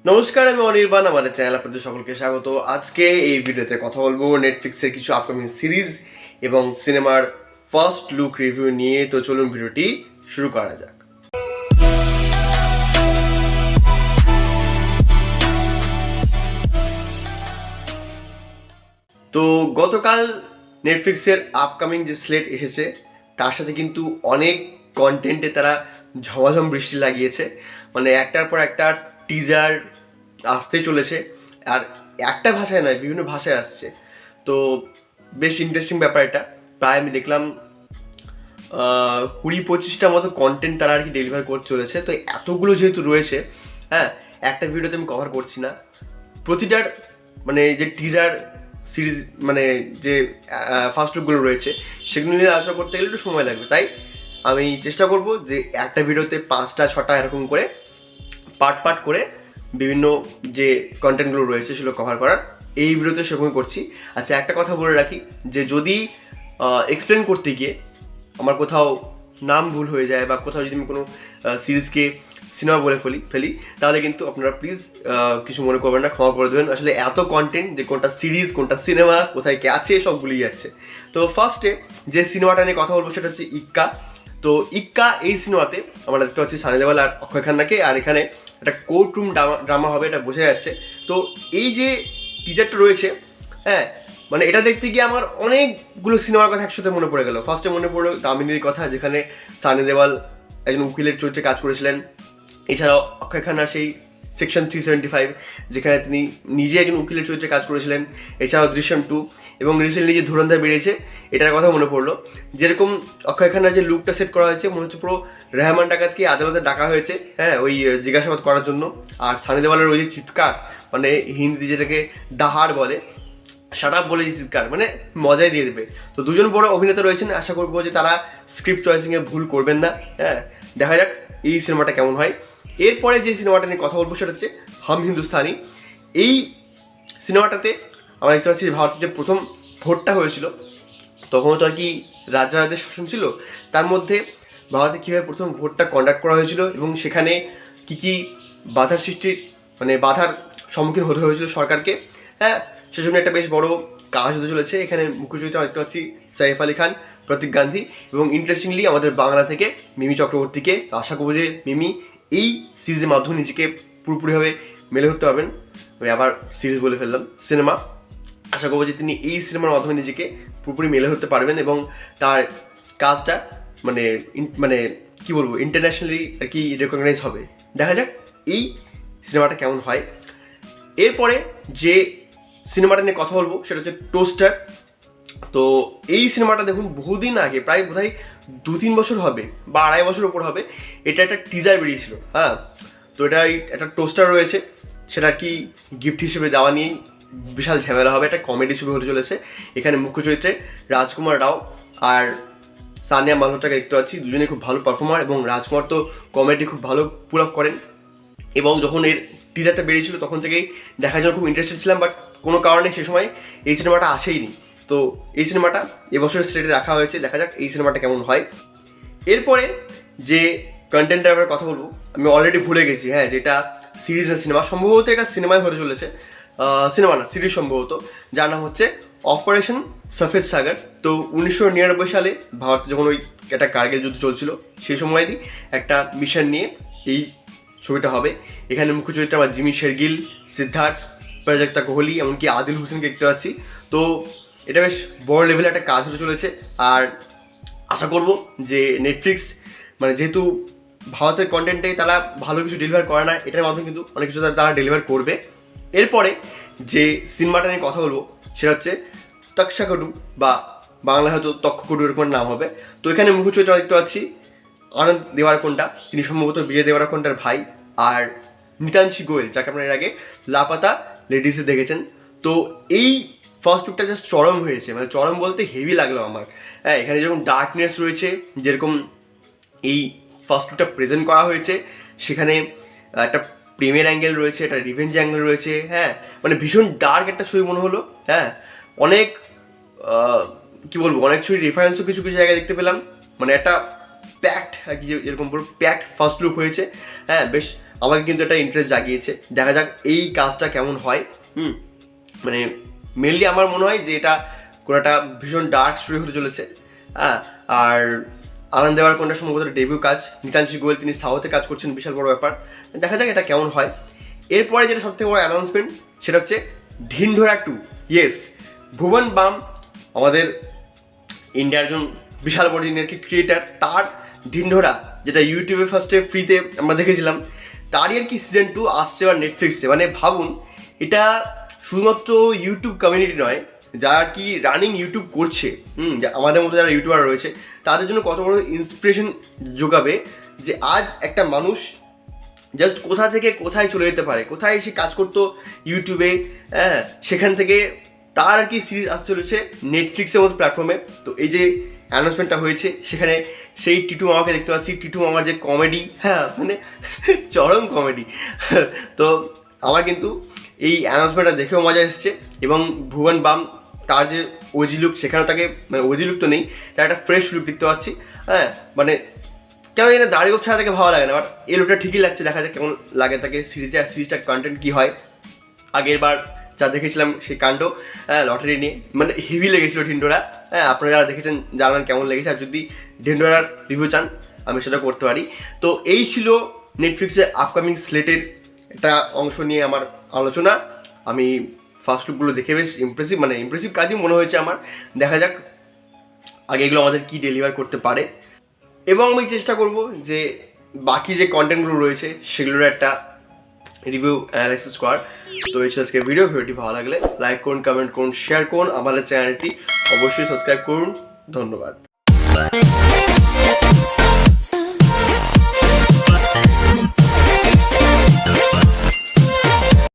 নমস্কার, আমি অনির্বাণ। আমাদের চ্যানেল আপনাদের সকলকে স্বাগত। আজকে এই ভিডিওতে কথা বলবো নেটফ্লিক্সের কিছু আপকামিং সিরিজ এবং সিনেমার ফার্স্ট লুক রিভিউ নিয়ে। তো চলুন ভিডিওটি শুরু করা যাক। তো গতকাল নেটফ্লিক্সের আপকামিং যে স্লেট এসেছে তার সাথে কিন্তু অনেক কন্টেন্টে তারা ঝমাঝম বৃষ্টি লাগিয়েছে। মানে একটার পর একটা টিজার আসতে চলেছে, আর একটা ভাষায় নয়, বিভিন্ন ভাষায় আসছে। তো বেশ ইন্টারেস্টিং ব্যাপার এটা। প্রায় আমি দেখলাম 20-25টার মতো কন্টেন্ট তারা আর কি ডেলিভার করতে চলেছে। তো এতগুলো যেহেতু রয়েছে, হ্যাঁ, একটা ভিডিওতে আমি কভার করছি না। প্রতিটার মানে যে টিজার সিরিজ, মানে যে ফার্স্ট লুকগুলো রয়েছে সেগুলো নিয়ে আলোচনা করতে গেলে একটু সময় লাগবে। তাই আমি চেষ্টা করব যে একটা ভিডিওতে 5টা-6টা এরকম করে পার্ট করে বিভিন্ন যে কন্টেন্টগুলো রয়েছে সেগুলো কভার করার এই ভিডিওতে সেরকমই করছি। আচ্ছা, একটা কথা বলে রাখি যে যদি এক্সপ্লেন করতে গিয়ে আমার কোথাও নাম ভুল হয়ে যায় বা কোথাও যদি আমি কোনো সিরিজকে সিনেমা বলে ফেলি তাহলে কিন্তু আপনারা প্লিজ কিছু মনে করবেন না, ক্ষমা করে দেবেন। আসলে এত কন্টেন্ট যে কোনটা সিরিজ কোনটা সিনেমা কোথায় কে আছে সব ভুলিয়ে যাচ্ছে। তো ফার্স্টে যে সিনেমাটা নিয়ে কথা বলবো সেটা হচ্ছে ইক্কা। তো ইক্কা এই সিনেমাতে আমরা দেখতে পাচ্ছি সানি দেওয়াল আর অক্ষয় খান্নাকে, আর এখানে একটা কোর্ট রুম ড্রামা হবে, এটা বোঝা যাচ্ছে। তো এই যে টিজারটা রয়েছে, হ্যাঁ, মানে এটা দেখতে গিয়ে আমার অনেকগুলো সিনেমার কথা একসাথে মনে পড়ে গেল। ফার্স্টে মনে পড়লো দামিনীর কথা, যেখানে সানি দেওয়াল একজন উকিলের চরিত্রে কাজ করেছিলেন। এছাড়াও অক্ষয় খান্না সেই সেকশন 375, যেখানে তিনি নিজে একজন উকিলের চরিত্রে কাজ করেছিলেন। এছাড়াও দৃশ্যম 2 এবং রিসেন্টলি যে ধুরন্ধর বেরিয়েছে এটার কথা মনে পড়লো। যেরকম অক্ষয় খান্নার যে লুকটা সেট করা হয়েছে মনে হচ্ছে পুরো রেহমান ডাকাতকে আদালতে ডাকা হয়েছে, হ্যাঁ, ওই জিজ্ঞাসাবাদ করার জন্য। আর সানি দেওয়ালের ওই যে চিৎকার, মানে হিন্দি যেটাকে দাহাড় বলে, শাট আপ বলে যে চিৎকার, মানে মজাই দিয়ে দেবে। তো দুজন বড় অভিনেতা রয়েছেন, আশা করবো যে তারা স্ক্রিপ্ট চয়েসিংয়ে ভুল করবেন না। হ্যাঁ, দেখা যাক এই সিনেমাটা কেমন হয়। এরপরে যে সিনেমাটা নিয়ে কথা বলবো সেটা হচ্ছে হাম হিন্দুস্তানি। এই সিনেমাটাতে আমরা দেখতে পাচ্ছি ভারতের যে প্রথম ভোটটা হয়েছিল তখনও তো আর কি রাজাদের শাসন ছিল। তার মধ্যে ভারতে কীভাবে প্রথম ভোটটা কন্ডাক্ট করা হয়েছিল এবং সেখানে কী কী বাধার সৃষ্টির, মানে বাধার সম্মুখীন হতে হয়েছিল সরকারকে, হ্যাঁ, সেজন্য একটা বেশ বড় কাজ হতে চলেছে। এখানে মুখ্য চরিত্রে দেখতে পাচ্ছি সাইফ আলী খান, প্রতীক গান্ধী এবং ইন্টারেস্টিংলি আমাদের বাংলা থেকে মিমি চক্রবর্তীকে। তো আশা করবো যে মিমি এই সিরিজের মাধ্যমে নিজেকে পুরোপুরিভাবে মেলে ধরতে পারবেন। আমি আবার সিরিজ বলে ফেললাম, সিনেমা। আশা করবো যে তিনি এই সিনেমার মাধ্যমে নিজেকে পুরোপুরি মেলে ধরতে পারবেন এবং তার কাজটা মানে মানে কী বলবো, ইন্টারন্যাশনালি আর কি রেকগনাইজ হবে। দেখা যাক এই সিনেমাটা কেমন হয়। এরপরে যে সিনেমাটা নিয়ে কথা বলবো সেটা হচ্ছে টোস্টার। তো এই সিনেমাটা দেখুন বহুদিন আগে, প্রায় বোধহয় 2-3 বছর হবে বা 2.5 বছর ওপর হবে, এটা একটা টিজার বেরিয়েছিল। হ্যাঁ, তো এটা একটা টোস্টার রয়েছে, সেটা কি গিফট হিসেবে দেওয়া নিয়েই বিশাল ঝামেলা হবে। একটা কমেডি ছবি হতে চলেছে। এখানে মুখ্য চরিত্রে রাজকুমার রাও আর সানিয়া মালহোত্রাকে দেখতে পাচ্ছি। দুজনেই খুব ভালো পারফর্মার এবং রাজকুমার তো কমেডি খুব ভালো পুল আপ করেন। এবং যখন এর টিজারটা বেরিয়েছিল তখন থেকেই দেখার জন্য খুব ইন্টারেস্টেড ছিলাম, বাট কোনো কারণে সে সময় এই সিনেমাটা আসেইনি। তো এই সিনেমাটা এবছরের স্লেটে রাখা হয়েছে, দেখা যাক এই সিনেমাটা কেমন হয়। এরপরে যে কন্টেন্টের ব্যাপারে কথা বলবো আমি অলরেডি ভুলে গেছি, হ্যাঁ, যেটা সিরিজ না সিনেমা, সম্ভবত এটা সিনেমায় হতে চলেছে, সিনেমা না সিরিজ সম্ভবত, যার নাম হচ্ছে অপারেশন সফেদ সাগর। তো 1999 সালে ভারতে যখন ওই একটা কার্গিল যুদ্ধ চলছিল সেই সময়ই একটা মিশন নিয়ে এই ছবিটা হবে। এখানে মুখ্য চরিত্রে আমার জিমি শেরগিল, সিদ্ধার্থ, প্রাজক্তা কোহলি, এমনকি আদিল হোসেনকে দেখতে পাচ্ছি। তো এটা বেশ বড় লেভেলে একটা কাজ হতে চলেছে। আর আশা করব যে নেটফ্লিক্স, মানে যেহেতু ভারতের কন্টেন্টে তারা ভালো কিছু ডেলিভার করে না, এটার মাধ্যমে কিন্তু অনেক কিছু তারা ডেলিভার করবে। এরপরে যে সিনেমাটা নিয়ে কথা বলবো সেটা হচ্ছে তক্ষাকুডু, বা বাংলা হয়তো তক্ষকুডু এরকম নাম হবে। তো এখানে মুখ্য চরিত্র দেখতে পাচ্ছি আনন্দ দেওয়ারকোন্ডা, তিনি সম্ভবত বিজয় দেওয়ারকোন্ডার ভাই, আর নিতাংশী গোয়েল, যাকে আপনার এর আগে লাপাতা লেডিসে দেখেছেন। তো এই ফার্স্ট লুকটা জাস্ট চরম হয়েছে, মানে চরম বলতে হেভি লাগলো আমার। হ্যাঁ, এখানে যেরকম ডার্কনেস রয়েছে, যেরকম এই ফার্স্ট লুকটা প্রেজেন্ট করা হয়েছে, সেখানে একটা প্রেমের অ্যাঙ্গেল রয়েছে, একটা রিভেঞ্জ অ্যাঙ্গেল রয়েছে। হ্যাঁ, মানে ভীষণ ডার্ক একটা ছবি মনে হলো। হ্যাঁ, অনেক কী বলবো, অনেক ছবির রেফারেন্সও কিছু কিছু জায়গায় দেখতে পেলাম। মানে একটা প্যাক্ট আর কি, এরকম পুরো প্যাক্ট ফার্স্ট লুক হয়েছে। হ্যাঁ, বেশ আমাকে কিন্তু একটা ইন্টারেস্ট জাগিয়েছে। দেখা যাক এই কাজটা কেমন হয়। মানে মেনলি আমার মনে হয় যে এটা কোনো একটা ভীষণ ডার্ক স্টোরি হতে চলেছে। হ্যাঁ, আর আনন্দ দেওয়ার কোনটা সম্ভবত ডেবিউ কাজ। নিতাংশী গোয়েল তিনি সাউথে কাজ করছেন, বিশাল বড় ব্যাপার। দেখা যাক এটা কেমন হয়। এরপরে যেটা সবথেকে বড় অ্যানাউন্সমেন্ট সেটা হচ্ছে ঢিন্ঢোরা 2। ইয়েস, ভুবন বাম আমাদের ইন্ডিয়ার একজন বিশাল বড় কি ক্রিয়েটার, তার ঢিন্ঢোরা যেটা ইউটিউবে ফার্স্টে ফ্রিতে আমরা দেখেছিলাম, তারই আর কি সিজন 2 আসছে আর নেটফ্লিক্সে। মানে ভাবুন, এটা শুধুমাত্র ইউটিউব কমিউনিটি নয়, যারা কি রানিং ইউটিউব করছে, আমাদের মতো যারা ইউটিউবার রয়েছে, তাদের জন্য কত বড় ইন্সপিরেশন যোগাবে যে আজ একটা মানুষ জাস্ট কোথা থেকে কোথায় চলে যেতে পারে, কোথায় সে কাজ করতো ইউটিউবে, হ্যাঁ, সেখান থেকে তার আর কি সিরিজ আসতে চলেছে নেটফ্লিক্সের মতো প্ল্যাটফর্মে। তো এই যে অ্যানাউন্সমেন্টটা হয়েছে, সেখানে সেই টিটু মামাকে দেখতে পাচ্ছি। টিটু মামার যে কমেডি, হ্যাঁ মানে চরম কমেডি। তো আমার কিন্তু এই অ্যানাউন্সমেন্টটা দেখেও মজা এসেছে। এবং ভুবন বাম তার যে ওজি লুক, সেখানেও তাকে মানে ওজি লুক তো নেই, তার একটা ফ্রেশ লুক দেখতে পাচ্ছি। হ্যাঁ, মানে কেন এখানে দাড়ি গোপ ছাড়া তাকে ভালো লাগে না, বাট এই লুকটা ঠিকই লাগছে। দেখা যাক কেমন লাগে তাকে সিরিজে, আর সিরিজটার কন্টেন্ট কী হয়। আগের বার যা দেখেছিলাম সেই কাণ্ড, লটারি নিয়ে, মানে হেভি লেগেছিলো ঢিন্ডোরা। হ্যাঁ, আপনারা যারা দেখেছেন জানান কেমন লেগেছে, আর যদি ঢিন্ডোরার রিভিউ চান আমি সেটা করতে পারি। তো এই ছিল নেটফ্লিক্সের আপকামিং স্লেটের একটা অংশ নিয়ে আমার আলোচনা। আমি ফার্স্ট লুকগুলো দেখে বেশ ইমপ্রেসিভ কাজই মনে হয়েছে আমার। দেখা যাক আগে এগুলো আমাদের কি ডেলিভার করতে পারে, এবং আমি চেষ্টা করব যে বাকি যে কন্টেন্টগুলো রয়েছে সেগুলোর একটা রিভিউ অ্যানালাইসিস করার। তো এই আজকে ভিডিওটি ভালো লাগলে লাইক করুন, কমেন্ট করুন, শেয়ার করুন, আমাদের চ্যানেলটি অবশ্যই সাবস্ক্রাইব করুন। ধন্যবাদ।